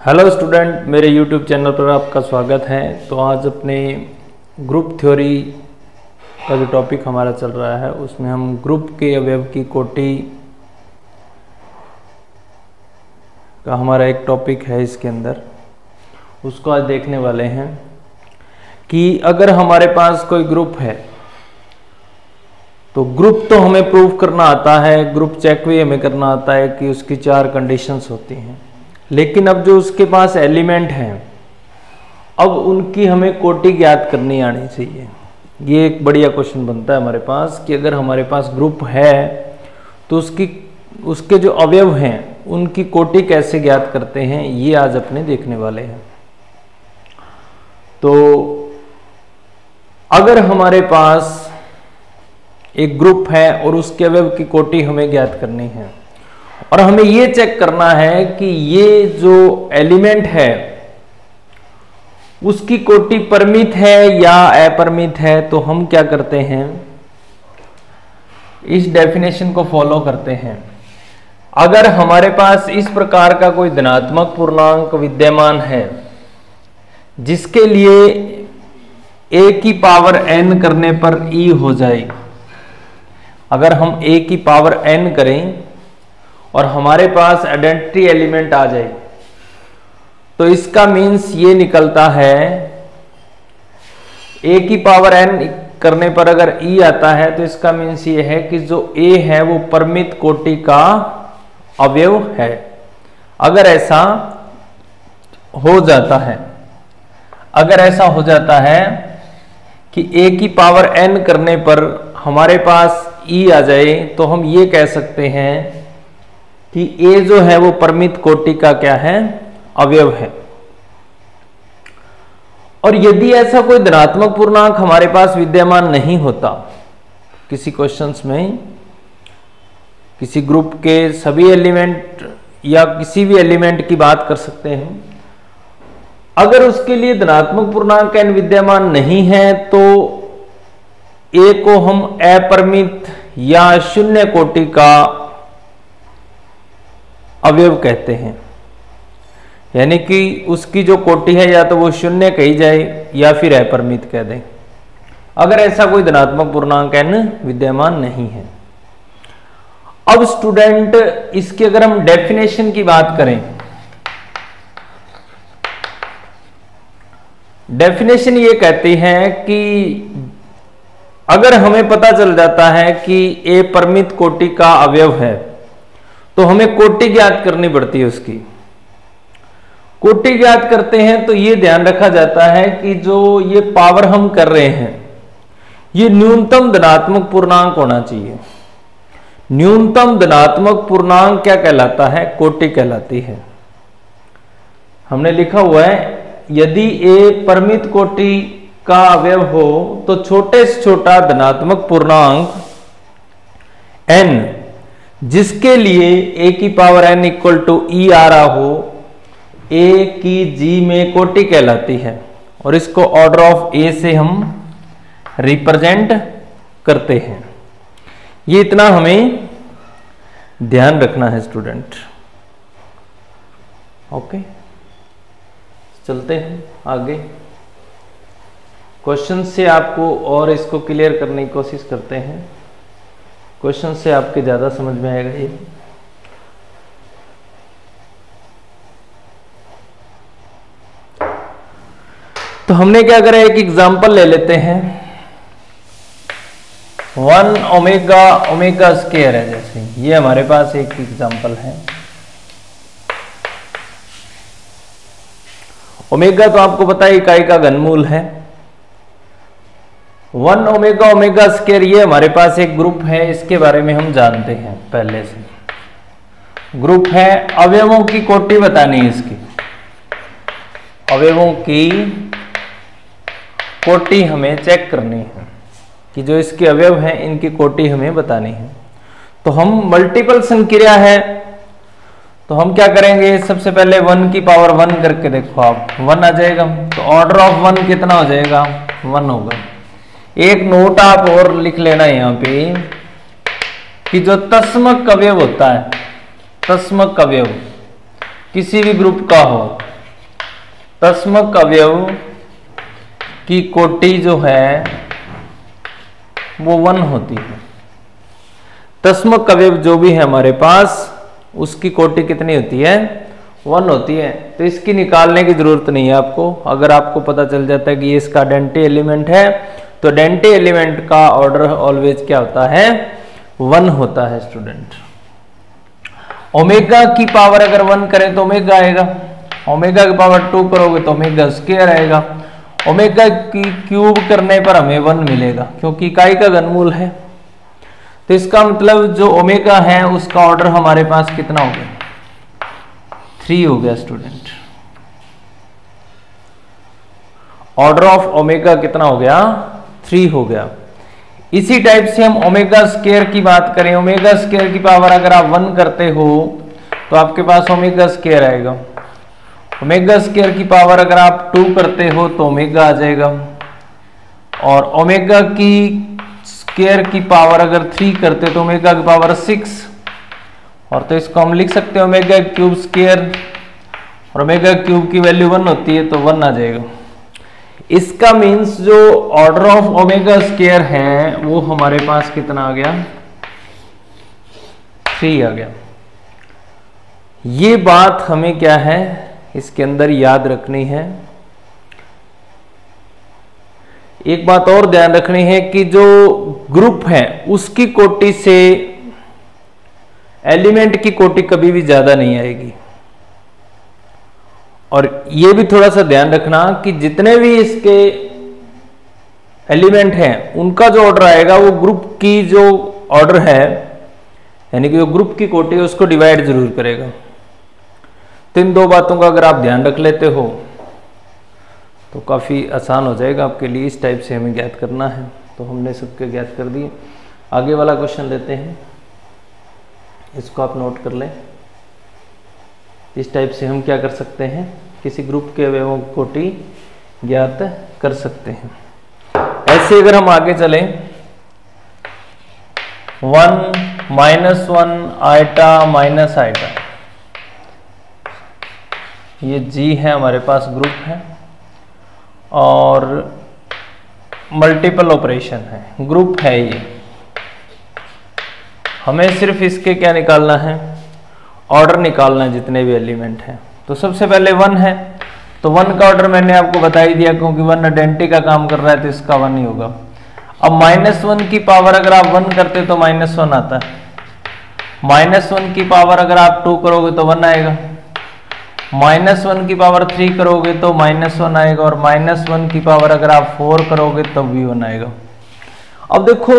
Hello student, मेरे YouTube channel पर आपका स्वागत है। तो आज अपने ग्रुप थ्योरी का जो टॉपिक हमारा चल रहा है उसमें हम ग्रुप के अवयव की कोटि का हमारा एक टॉपिक है। इसके अंदर उसको आज देखने वाले हैं कि अगर हमारे पास कोई ग्रुप है तो ग्रुप तो हमें प्रूव करना आता है, ग्रुप चेक भी हमें करना आता है कि उसकी 4 कंडीशंस होती हैं। लेकिन अब जो उसके पास एलिमेंट हैं अब उनकी हमें कोटि ज्ञात करनी आनी चाहिए। ये एक बढ़िया क्वेश्चन बनता है हमारे पास कि अगर हमारे पास ग्रुप है तो उसके जो अवयव हैं उनकी कोटि कैसे ज्ञात करते हैं, ये आज अपने देखने वाले हैं। तो अगर हमारे पास एक ग्रुप है और उसके अवयव की कोटि हमें ज्ञात करनी है और हमें ये चेक करना है कि ये जो एलिमेंट है उसकी कोटि परमित है या अपरिमित है, तो हम क्या करते हैं, इस डेफिनेशन को फॉलो करते हैं। अगर हमारे पास इस प्रकार का कोई धनात्मक पूर्णांक विद्यमान है जिसके लिए a की पावर n करने पर e हो जाए, अगर हम a की पावर n करें और हमारे पास आइडेंटिटी एलिमेंट आ जाए तो इसका मीन्स ये निकलता है a की पावर n करने पर अगर e आता है तो इसका मीन्स ये है कि जो a है वो परमित कोटि का अवयव है। अगर ऐसा हो जाता है, अगर ऐसा हो जाता है कि a की पावर n करने पर हमारे पास e आ जाए तो हम ये कह सकते हैं कि a जो है वो परमित कोटि का क्या है, अवयव है। और यदि ऐसा कोई धनात्मक पूर्णांक हमारे पास विद्यमान नहीं होता, किसी क्वेश्चंस में किसी ग्रुप के सभी एलिमेंट या किसी भी एलिमेंट की बात कर सकते हैं, अगर उसके लिए धनात्मक पूर्णांक n विद्यमान नहीं है तो a को हम अपरिमित या शून्य कोटि का अवयव कहते हैं। यानी कि उसकी जो कोटि है या तो वो शून्य कही जाए या फिर अपरिमित कह दें, अगर ऐसा कोई धनात्मक पूर्णांक n विद्यमान नहीं है। अब स्टूडेंट इसकी अगर हम डेफिनेशन की बात करें, डेफिनेशन ये कहती है कि अगर हमें पता चल जाता है कि a परमित कोटि का अवयव है तो हमें कोटि ज्ञात करनी पड़ती है। उसकी कोटि ज्ञात करते हैं तो ये ध्यान रखा जाता है कि जो ये पावर हम कर रहे हैं ये न्यूनतम धनात्मक पूर्णांक होना चाहिए। न्यूनतम धनात्मक पूर्णांक क्या कहलाता है, कोटि कहलाती है। हमने लिखा हुआ है यदि a परमित कोटि का अवयव हो तो छोटे से छोटा धनात्मक पूर्णांक n जिसके लिए a की power n equal to e आ रहा हो, a की g में कोटि कहलाती है। और इसको ऑर्डर ऑफ a से हम रिप्रेजेंट करते हैं। ये इतना हमें ध्यान रखना है स्टूडेंट। ओके, चलते हैं आगे। क्वेश्चन से आपको और इसको क्लियर करने की कोशिश करते हैं। क्वेश्चन से आपके ज्यादा समझ में आएगा ये। तो हमने क्या करा, एक एग्जांपल ले लेते हैं। 1 ओमेगा ओमेगा स्क्वायर है, जैसे ये हमारे पास एक एग्जांपल है। ओमेगा तो आपको पता है इकाई का घनमूल है। 1 ओमेगा ओमेगा स्क्वायर ये हमारे पास एक ग्रुप है, इसके बारे में हम जानते हैं पहले से। ग्रुप है, अवयवों की कोटि बतानी है। इसकी अवयवों की कोटि हमें चेक करनी है कि जो इसके अवयव हैं इनकी कोटि हमें बतानी है। तो हम मल्टीपल संक्रिया है तो हम क्या करेंगे, सबसे पहले 1 की पावर 1 करके देखो आप, 1 आ जाएगा। तो ऑर्डर ऑफ 1 कितना हो जाएगा, 1 होगा। एक नोट आप और लिख लेना यहाँ पे कि जो तस्मक अवयव होता है, तस्मक अवयव किसी भी ग्रुप का हो, तस्मक अवयव की कोटि जो है वो 1 होती है। तस्मक अवयव जो भी है हमारे पास उसकी कोटि कितनी होती है? 1 होती है। तो इसकी निकालने की जरूरत नहीं है आपको। अगर आपको पता चल जाता है कि ये इसका डेंटे एलिमेंट है, तो डेंटे एलिमेंट का ऑर्डर ऑलवेज क्या होता है? 1 होता है स्टूडेंट। ओमेगा की पावर अगर 1 करें तो ओमेगा आएगा, ओमेगा की पावर 2 करोगे तो ओमेगा स्क्वायर आएगा, ओमेगा की क्यूब करने पर हमें 1 मिलेगा क्योंकि इकाई का घनमूल है। तो इसका मतलब जो ओमेगा है उसका ऑर्डर हमारे पास कितना हो गया? 3 हो गया स्टूडेंट। ऑर्डर ऑफ ओमेगा कितना हो गया? 3 हो गया। इसी टाइप से हम ओमेगा स्क्वायर की बात करें, ओमेगा स्क्वायर की पावर अगर आप 1 करते हो तो आपके पास ओमेगा स्क्वायर आएगा। ओमेगा स्क्वायर की पावर अगर आप 2 करते हो तो ओमेगा आ जाएगा, और ओमेगा की स्क्वायर की पावर अगर 3 करते हो तो ओमेगा की पावर 6, और तो इसको हम लिख सकते हैं ओमेगा क्यूब स्क्वायर, और ओमेगा क्यूब की वैल्यू 1 होती है तो 1 आ जाएगा। इसका मीन्स जो ऑर्डर ऑफ ओमेगा स्क्वायर है वो हमारे पास कितना आ गया? 3 आ गया। ये बात हमें क्या है इसके अंदर याद रखनी है। एक बात और ध्यान रखनी है कि जो ग्रुप है उसकी कोटि से एलिमेंट की कोटि कभी भी ज्यादा नहीं आएगी। और ये भी थोड़ा सा ध्यान रखना कि जितने भी इसके एलिमेंट हैं उनका जो ऑर्डर आएगा वो ग्रुप की जो ऑर्डर है यानी कि जो ग्रुप की कोटि है उसको डिवाइड जरूर करेगा। तो इन 2 बातों का अगर आप ध्यान रख लेते हो तो काफ़ी आसान हो जाएगा आपके लिए। इस टाइप से हमें ज्ञात करना है, तो हमने सबके ज्ञात कर दिए। आगे वाला क्वेश्चन लेते हैं, इसको आप नोट कर लें। इस टाइप से हम क्या कर सकते हैं? किसी ग्रुप के अवयवों की कोटि ज्ञात कर सकते हैं। ऐसे अगर हम आगे चलें, 1 -1 आइटा माइनस आइटा, ये जी है हमारे पास ग्रुप है और मल्टीपल ऑपरेशन है, ग्रुप है ये। हमें सिर्फ इसके क्या निकालना है? ऑर्डर निकालना है जितने भी एलिमेंट हैं। तो सबसे पहले 1 है, तो 1 का ऑर्डर मैंने आपको बता ही दिया क्योंकि 1 आइडेंटिटी का काम कर रहा है तो इसका 1 ही होगा। अब -1 की पावर अगर आप 1 करते तो -1 आता है, -1 की पावर अगर आप 2 करोगे तो 1 आएगा, -1 की पावर 3 करोगे तो -1 आएगा, और -1 की पावर अगर आप 4 करोगे तब भी 1 आएगा। अब देखो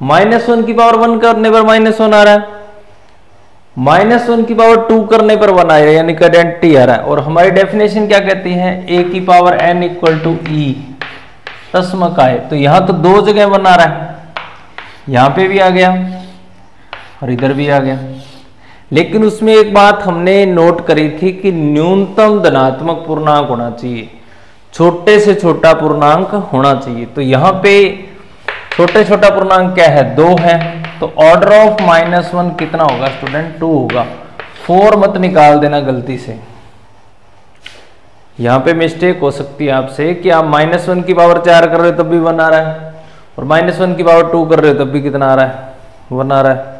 -1 की पावर 1 करने पर -1 आ रहा है, -1 की पावर 2 करने पर 1 आएगा, यानी कि आइडेंटिटी आ रहा है। और हमारी डेफिनेशन क्या कहती है? a की power n equal to e तस्मक आए। तो यहां तो 2 जगह 1 आ रहा है, यहां पे भी आ गया और इधर भी आ गया। लेकिन उसमें एक बात हमने नोट करी थी कि न्यूनतम धनात्मक पूर्णांक होना चाहिए, छोटे से छोटा पूर्णांक होना चाहिए। तो यहां पे छोटे छोटा पूर्णांक क्या है? 2 है। तो ऑर्डर ऑफ -1 कितना होगा स्टूडेंट? 2 होगा। 4 मत निकाल देना गलती से, यहां पे मिस्टेक हो सकती है आपसे कि आप -1 की पावर 4 कर रहे हो तब भी 1 आ रहा है, और -1 की पावर 2 कर रहे हो तब भी कितना आ रहा है? 1 आ रहा है।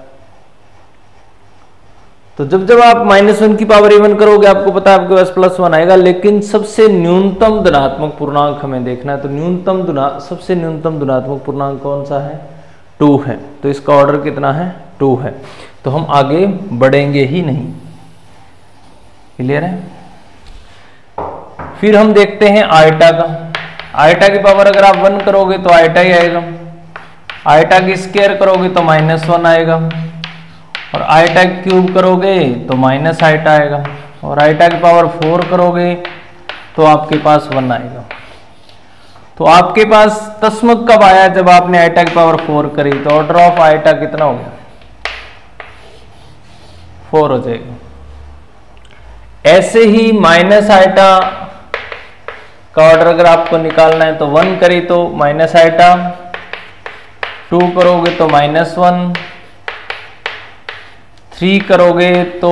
तो जब जब आप -1 की पावर इवन करोगे आपको पता है आपके पास +1 आएगा। लेकिन सबसे न्यूनतम धनात्मक पूर्णांक हमें देखना है, तो सबसे न्यूनतम धनात्मक पूर्णांक कौन सा है? 2 है। तो इसका ऑर्डर कितना है? 2 है। तो हम आगे बढ़ेंगे ही नहीं। क्लियर है? फिर हम देखते हैं आइटा का। आइटा की पावर अगर आप 1 करोगे तो आइटा ही आएगा, आइटा की स्क्वायर करोगे तो -1 आएगा, और आइटा क्यूब करोगे तो माइनस आइटा आएगा, और आइटा की पावर 4 करोगे तो आपके पास 1 आएगा। तो आपके पास तस्मक कब आया? जब आपने आइटा की पावर 4 करी। तो ऑर्डर ऑफ आइटा कितना हो गया? 4 हो जाएगा। ऐसे ही माइनस आइटा का ऑर्डर अगर आपको निकालना है तो 1 करी तो माइनस आइटा, 2 करोगे तो -1, 3 करोगे तो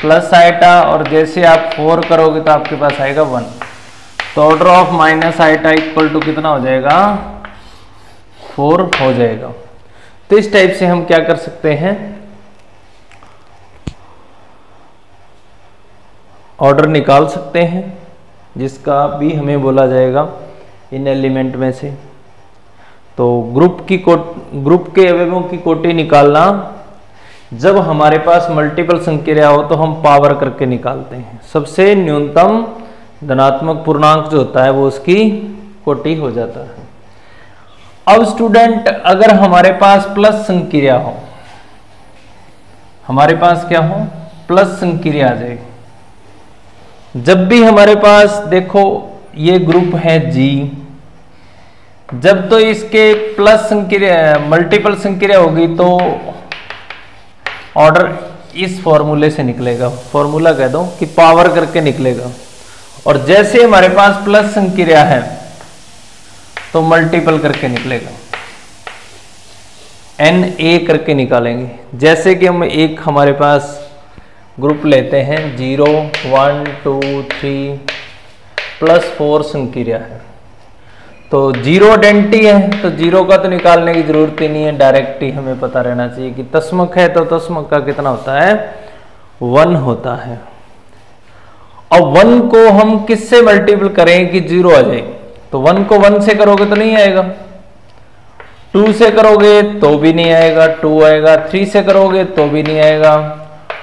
प्लस आइटा, और जैसे आप 4 करोगे तो आपके पास आएगा 1। तो order of minus eta equal to कितना हो जाएगा, 4 हो जाएगा। तो इस टाइप से हम क्या कर सकते हैं, ऑर्डर निकाल सकते हैं, जिसका भी हमें बोला जाएगा इन एलिमेंट में से। तो ग्रुप के अवयवों की कोटि निकालना, जब हमारे पास मल्टीपल संख्या हो तो हम पावर करके निकालते हैं। सबसे न्यूनतम धनात्मक पूर्णांक जो होता है वो उसकी कोटि हो जाता है। अब स्टूडेंट, अगर हमारे पास प्लस संक्रिया हो, हमारे पास क्या हो, प्लस संक्रिया आ जाएगी। जब भी हमारे पास देखो ये ग्रुप है G, जब तो इसके प्लस संक्रिया मल्टीपल संक्रिया होगी तो ऑर्डर इस फॉर्मूले से निकलेगा, फॉर्मूला कह दो कि पावर करके निकलेगा। और जैसे हमारे पास प्लस संक्रिया है तो मल्टीपल करके निकलेगा, NA करके निकालेंगे। जैसे कि हम एक हमारे पास ग्रुप लेते हैं 0 1 2 3 प्लस 4 संक्रिया है, तो 0 आइडेंटिटी है तो 0 का तो निकालने की जरूरत ही नहीं है, डायरेक्ट ही हमें पता रहना चाहिए कि तस्मक है तो तस्मक का कितना होता है, 1 होता है। अब 1 को हम किससे मल्टीपल करें कि 0 आ जाए, तो 1 को 1 से करोगे तो नहीं आएगा, 2 से करोगे तो भी नहीं आएगा, 2 आएगा, 3 से करोगे तो भी नहीं आएगा,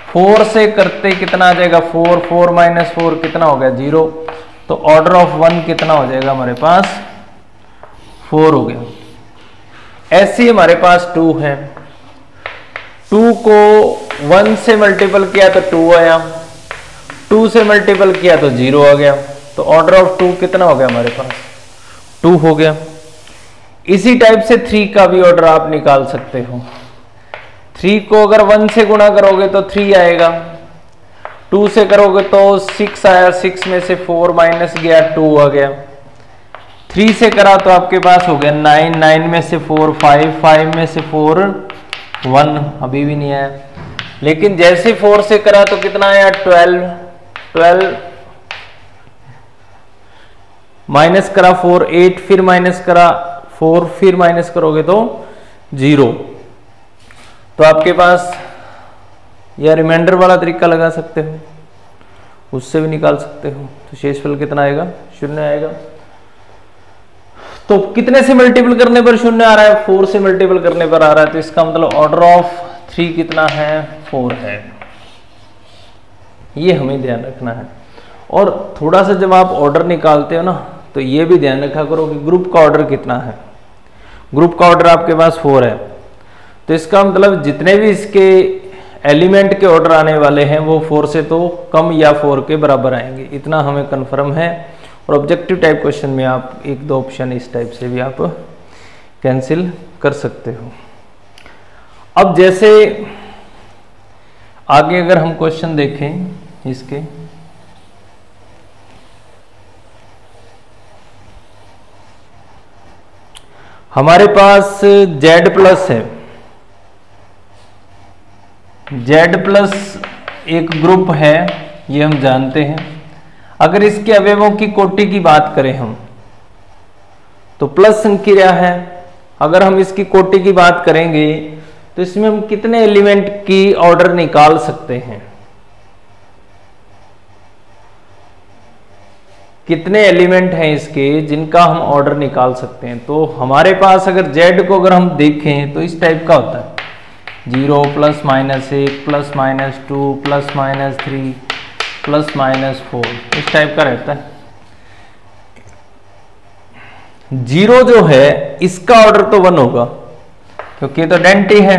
4 से करते कितना आ जाएगा, 4 4 माइनस 4 कितना हो गया, 0। तो ऑर्डर ऑफ 1 कितना हो जाएगा हमारे पास, 4 हो गया। ऐसे ही हमारे पास 2 है, 2 को 1 से मल्टीपल किया तो 2 आया, 2 से मल्टीपल किया तो 0 आ गया। तो ऑर्डर ऑफ 2 कितना हो गया हमारे पास, 2 हो गया। इसी टाइप से 3 का भी ऑर्डर आप निकाल सकते हो। 3 को अगर 1 से गुणा करोगे तो 3 आएगा, 2 से करोगे तो 6 आया, 6 में से 4 माइनस गया, 2 आ गया। 3 से करा तो आपके पास हो गया 9, 9 में से 4 5, 5 में से 4 1, अभी भी नहीं आया। लेकिन जैसे 4 से करा तो कितना आया, 12, 12 माइनस करा 4 8, फिर माइनस करा 4, फिर माइनस करोगे तो 0। तो आपके पास या रिमाइंडर वाला तरीका लगा सकते हो, उससे भी निकाल सकते हो। तो शेषफल कितना आएगा, 0 आएगा। तो कितने से मल्टीपल करने पर 0 आ रहा है, 4 से मल्टीपल करने पर आ रहा है। तो इसका मतलब ऑर्डर ऑफ 3 कितना है, 4 है। ये हमें ध्यान रखना है। और थोड़ा सा जब आप ऑर्डर निकालते हो ना, तो ये भी ध्यान रखा करो कि ग्रुप का ऑर्डर कितना है। ग्रुप का ऑर्डर आपके पास 4 है, तो इसका मतलब जितने भी इसके एलिमेंट के ऑर्डर आने वाले हैं वो 4 से तो कम या 4 के बराबर आएंगे, इतना हमें कंफर्म है। और ऑब्जेक्टिव टाइप क्वेश्चन में आप 1-2 ऑप्शन इस टाइप से भी आप कैंसिल कर सकते हो। अब जैसे आगे अगर हम क्वेश्चन देखें इसके, हमारे पास Z प्लस है, Z प्लस एक ग्रुप है, ये हम जानते हैं। अगर इसके अवयवों की कोटि की बात करें हम, तो प्लस संक्रिया है। अगर हम इसकी कोटि की बात करेंगे तो इसमें हम कितने एलिमेंट की ऑर्डर निकाल सकते हैं, कितने एलिमेंट हैं इसके जिनका हम ऑर्डर निकाल सकते हैं। तो हमारे पास अगर Z को अगर हम देखें तो इस टाइप का होता है, 0 plus minus 1 plus minus 2 plus minus 3 plus minus 4, इस टाइप का रहता है। 0 जो है इसका ऑर्डर तो 1 होगा क्योंकि तो आइडेंटिटी है।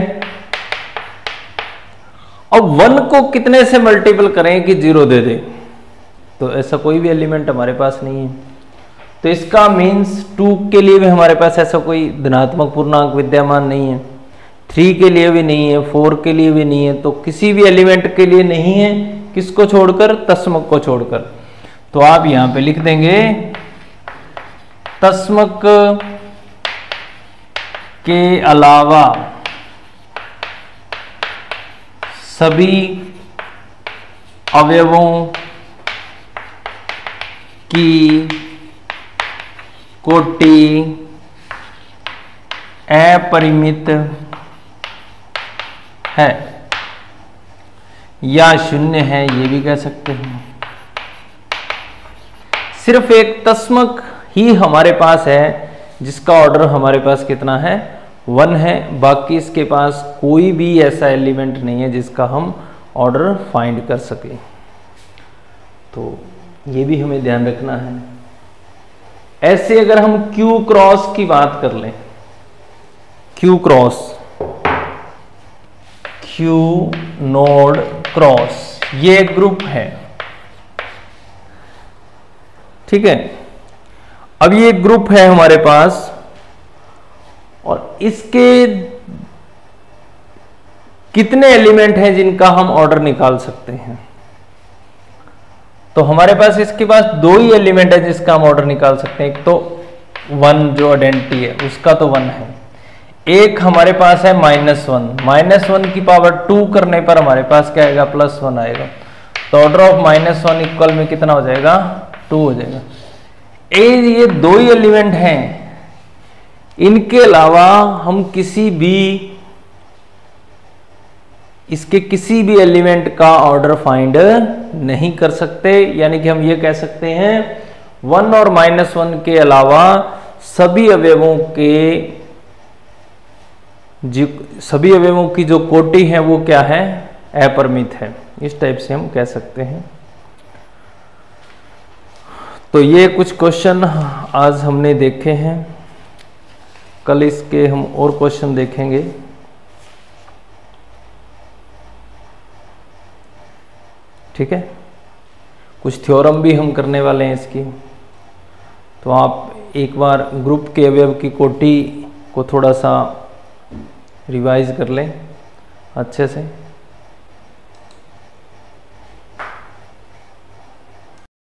अब 1 को कितने से मल्टीपल करें कि 0 दे दे, तो ऐसा कोई भी एलिमेंट हमारे पास नहीं है। तो इसका मीन्स 2 के लिए भी हमारे पास ऐसा कोई धनात्मक पूर्णांक विद्यमान नहीं है, 3 के लिए भी नहीं है, 4 के लिए भी नहीं है, तो किसी भी एलिमेंट के लिए नहीं है। किसको छोड़कर, तस्मक को छोड़कर। तो आप यहां पे लिख देंगे तस्मक के अलावा सभी अवयवों की कोटि अपरिमित है या शून्य है, ये भी कह सकते हैं। सिर्फ एक तस्मक ही हमारे पास है जिसका ऑर्डर हमारे पास कितना है, 1 है। बाकी इसके पास कोई भी ऐसा एलिमेंट नहीं है जिसका हम ऑर्डर फाइंड कर सके। तो ये भी हमें ध्यान रखना है। ऐसे अगर हम Q क्रॉस की बात कर लें, Q cross, Q node cross, ये एक ग्रुप है, ठीक है। अब ये ग्रुप है हमारे पास और इसके कितने एलिमेंट हैं जिनका हम ऑर्डर निकाल सकते हैं। तो हमारे पास इसके पास 2 ही एलिमेंट है जिसका हम ऑर्डर निकाल सकते हैं। एक तो 1 जो आइडेंटिटी है उसका तो 1 है, एक हमारे पास है -1। -1 की पावर 2 करने पर हमारे पास क्या आएगा, +1 आएगा। तो ऑर्डर ऑफ -1 इक्वल में कितना हो जाएगा, 2 हो जाएगा। ये 2 ही एलिमेंट हैं, इनके अलावा हम इसके किसी भी एलिमेंट का ऑर्डर फाइंड नहीं कर सकते। यानी कि हम ये कह सकते हैं 1 और -1 के अलावा सभी अवयवों की जो कोटि है वो क्या है, अपरिमित है। इस टाइप से हम कह सकते हैं। तो ये कुछ क्वेश्चन आज हमने देखे हैं, कल इसके हम और क्वेश्चन देखेंगे। ठीक है, कुछ थ्योरम भी हम करने वाले हैं इसकी। तो आप एक बार ग्रुप के अवयव की कोटि को थोड़ा सा रिवाइज कर लें अच्छे से।